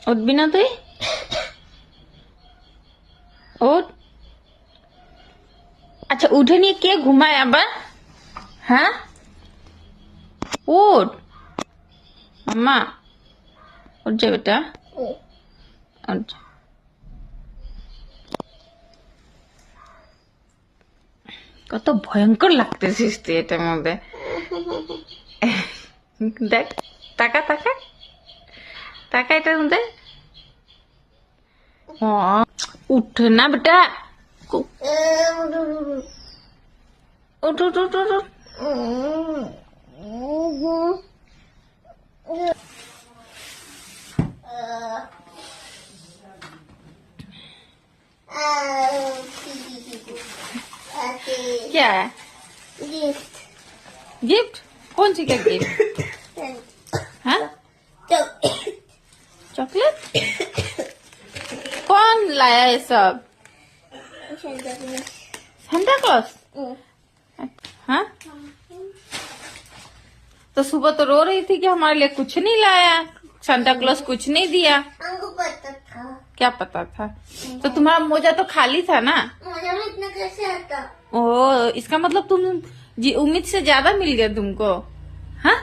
উঠবি না তুই? উঠ। আচ্ছা উঠে নিয়ে কে ঘুমায় আবার? হ্যাঁ উঠ মাম্মা, উঠ যা বেটা, উঠ যা। কত ভয়ঙ্কর লাগতেছিস তুই এটার মধ্যে। দেখ, টাকা টাকা টাকা এটার মধ্যে। উঠে না বেটা, উঠ উঠ উঠ উঠ। क्या है? गिफ्ट। गिफ्ट? कौन सी क्या गिफ्ट? हाँ चॉकलेट? कौन लाया ये सब? Santa Claus? हाँ तो सुबह तो रो रही थी कि हमारे लिए कुछ नहीं लाया, सांता क्लॉस कुछ नहीं दिया। हमको पता था। क्या पता था? तो तुम्हारा मोजा तो खाली था ना। मोजा में इतना कैसे आता? ओ इसका मतलब तुम उम्मीद से ज्यादा मिल गया तुमको। हाँ